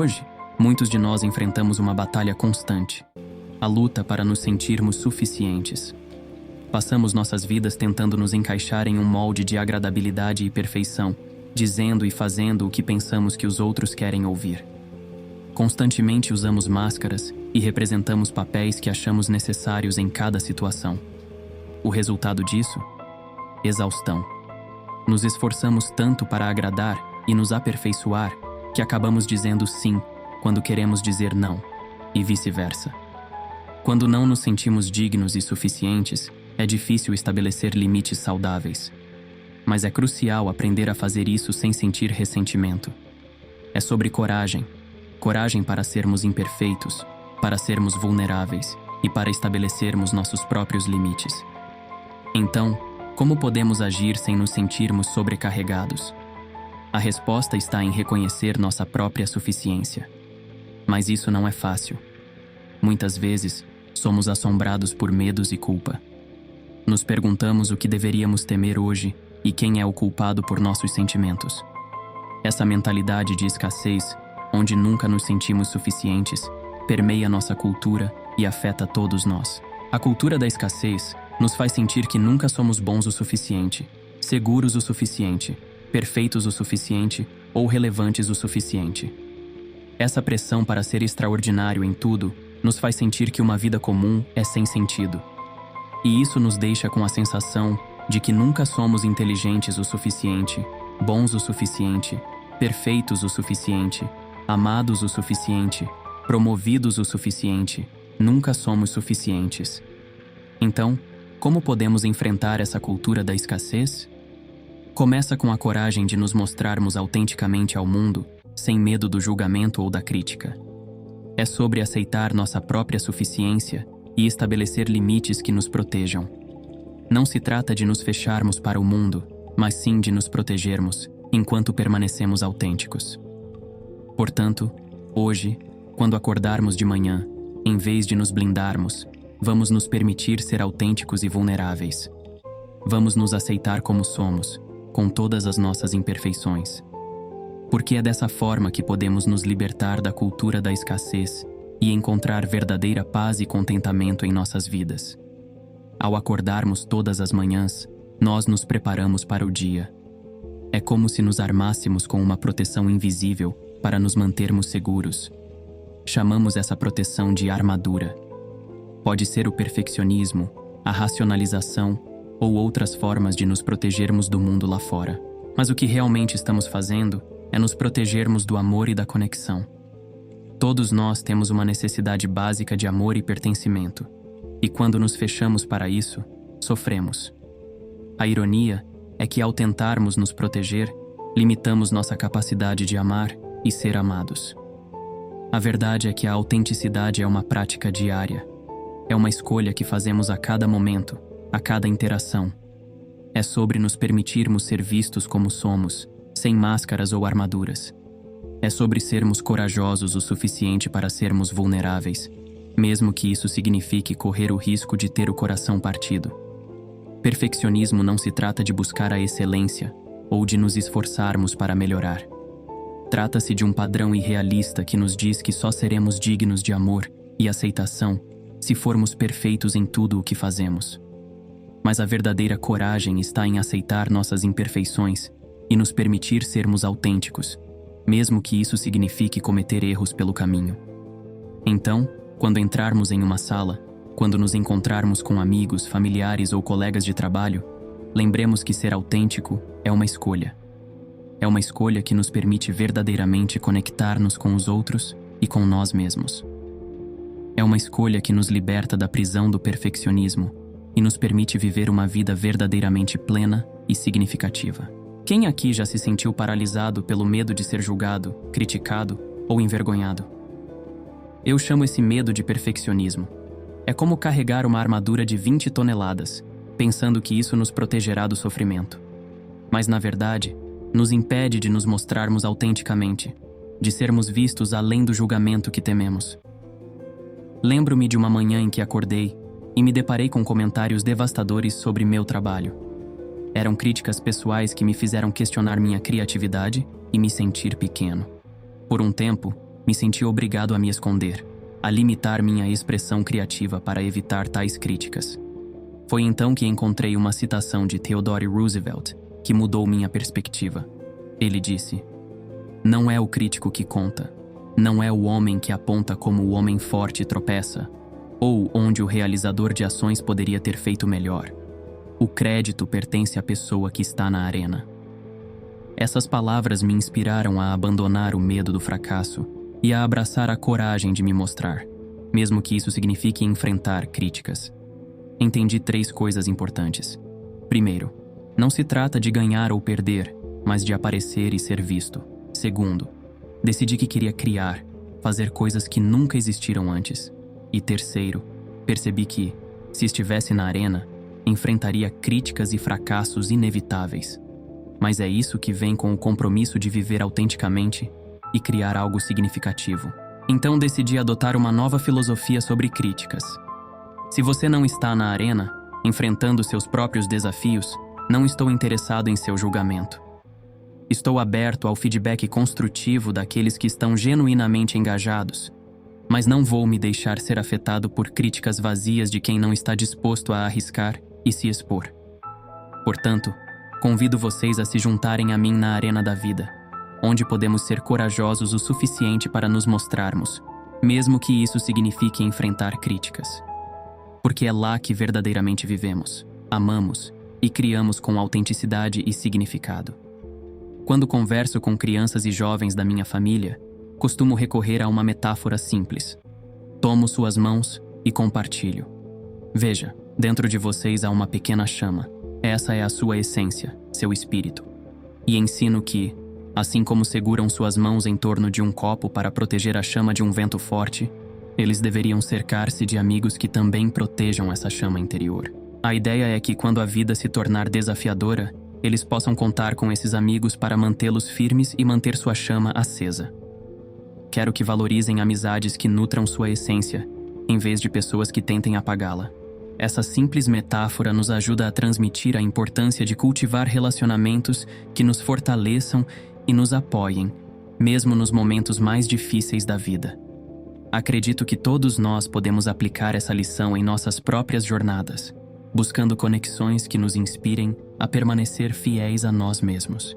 Hoje, muitos de nós enfrentamos uma batalha constante, a luta para nos sentirmos suficientes. Passamos nossas vidas tentando nos encaixar em um molde de agradabilidade e perfeição, dizendo e fazendo o que pensamos que os outros querem ouvir. Constantemente usamos máscaras e representamos papéis que achamos necessários em cada situação. O resultado disso? Exaustão. Nos esforçamos tanto para agradar e nos aperfeiçoar que acabamos dizendo sim quando queremos dizer não, e vice-versa. Quando não nos sentimos dignos e suficientes, é difícil estabelecer limites saudáveis. Mas é crucial aprender a fazer isso sem sentir ressentimento. É sobre coragem. Coragem para sermos imperfeitos, para sermos vulneráveis e para estabelecermos nossos próprios limites. Então, como podemos agir sem nos sentirmos sobrecarregados? A resposta está em reconhecer nossa própria suficiência. Mas isso não é fácil. Muitas vezes, somos assombrados por medos e culpa. Nos perguntamos o que deveríamos temer hoje e quem é o culpado por nossos sentimentos. Essa mentalidade de escassez, onde nunca nos sentimos suficientes, permeia nossa cultura e afeta todos nós. A cultura da escassez nos faz sentir que nunca somos bons o suficiente, seguros o suficiente, perfeitos o suficiente ou relevantes o suficiente. Essa pressão para ser extraordinário em tudo nos faz sentir que uma vida comum é sem sentido. E isso nos deixa com a sensação de que nunca somos inteligentes o suficiente, bons o suficiente, perfeitos o suficiente, amados o suficiente, promovidos o suficiente, nunca somos suficientes. Então, como podemos enfrentar essa cultura da escassez? Começa com a coragem de nos mostrarmos autenticamente ao mundo, sem medo do julgamento ou da crítica. É sobre aceitar nossa própria suficiência e estabelecer limites que nos protejam. Não se trata de nos fecharmos para o mundo, mas sim de nos protegermos, enquanto permanecemos autênticos. Portanto, hoje, quando acordarmos de manhã, em vez de nos blindarmos, vamos nos permitir ser autênticos e vulneráveis. Vamos nos aceitar como somos, com todas as nossas imperfeições. Porque é dessa forma que podemos nos libertar da cultura da escassez e encontrar verdadeira paz e contentamento em nossas vidas. Ao acordarmos todas as manhãs, nós nos preparamos para o dia. É como se nos armássemos com uma proteção invisível para nos mantermos seguros. Chamamos essa proteção de armadura. Pode ser o perfeccionismo, a racionalização ou outras formas de nos protegermos do mundo lá fora. Mas o que realmente estamos fazendo é nos protegermos do amor e da conexão. Todos nós temos uma necessidade básica de amor e pertencimento. E quando nos fechamos para isso, sofremos. A ironia é que ao tentarmos nos proteger, limitamos nossa capacidade de amar e ser amados. A verdade é que a autenticidade é uma prática diária. É uma escolha que fazemos a cada momento, a cada interação. É sobre nos permitirmos ser vistos como somos, sem máscaras ou armaduras. É sobre sermos corajosos o suficiente para sermos vulneráveis, mesmo que isso signifique correr o risco de ter o coração partido. Perfeccionismo não se trata de buscar a excelência ou de nos esforçarmos para melhorar. Trata-se de um padrão irrealista que nos diz que só seremos dignos de amor e aceitação se formos perfeitos em tudo o que fazemos. Mas a verdadeira coragem está em aceitar nossas imperfeições e nos permitir sermos autênticos, mesmo que isso signifique cometer erros pelo caminho. Então, quando entrarmos em uma sala, quando nos encontrarmos com amigos, familiares ou colegas de trabalho, lembremos que ser autêntico é uma escolha. É uma escolha que nos permite verdadeiramente conectar-nos com os outros e com nós mesmos. É uma escolha que nos liberta da prisão do perfeccionismo e nos permite viver uma vida verdadeiramente plena e significativa. Quem aqui já se sentiu paralisado pelo medo de ser julgado, criticado ou envergonhado? Eu chamo esse medo de perfeccionismo. É como carregar uma armadura de 20 toneladas, pensando que isso nos protegerá do sofrimento. Mas, na verdade, nos impede de nos mostrarmos autenticamente, de sermos vistos além do julgamento que tememos. Lembro-me de uma manhã em que acordei e me deparei com comentários devastadores sobre meu trabalho. Eram críticas pessoais que me fizeram questionar minha criatividade e me sentir pequeno. Por um tempo, me senti obrigado a me esconder, a limitar minha expressão criativa para evitar tais críticas. Foi então que encontrei uma citação de Theodore Roosevelt que mudou minha perspectiva. Ele disse: "Não é o crítico que conta, não é o homem que aponta como o homem forte tropeça, ou onde o realizador de ações poderia ter feito melhor. O crédito pertence à pessoa que está na arena." Essas palavras me inspiraram a abandonar o medo do fracasso e a abraçar a coragem de me mostrar, mesmo que isso signifique enfrentar críticas. Entendi 3 coisas importantes. Primeiro, não se trata de ganhar ou perder, mas de aparecer e ser visto. Segundo, decidi que queria criar, fazer coisas que nunca existiram antes. E terceiro, percebi que, se estivesse na arena, enfrentaria críticas e fracassos inevitáveis. Mas é isso que vem com o compromisso de viver autenticamente e criar algo significativo. Então decidi adotar uma nova filosofia sobre críticas. Se você não está na arena, enfrentando seus próprios desafios, não estou interessado em seu julgamento. Estou aberto ao feedback construtivo daqueles que estão genuinamente engajados, mas não vou me deixar ser afetado por críticas vazias de quem não está disposto a arriscar e se expor. Portanto, convido vocês a se juntarem a mim na arena da vida, onde podemos ser corajosos o suficiente para nos mostrarmos, mesmo que isso signifique enfrentar críticas. Porque é lá que verdadeiramente vivemos, amamos e criamos com autenticidade e significado. Quando converso com crianças e jovens da minha família, costumo recorrer a uma metáfora simples. Tomo suas mãos e compartilho. Veja, dentro de vocês há uma pequena chama. Essa é a sua essência, seu espírito. E ensino que, assim como seguram suas mãos em torno de um copo para proteger a chama de um vento forte, eles deveriam cercar-se de amigos que também protejam essa chama interior. A ideia é que quando a vida se tornar desafiadora, eles possam contar com esses amigos para mantê-los firmes e manter sua chama acesa. Quero que valorizem amizades que nutram sua essência, em vez de pessoas que tentem apagá-la. Essa simples metáfora nos ajuda a transmitir a importância de cultivar relacionamentos que nos fortaleçam e nos apoiem, mesmo nos momentos mais difíceis da vida. Acredito que todos nós podemos aplicar essa lição em nossas próprias jornadas, buscando conexões que nos inspirem a permanecer fiéis a nós mesmos.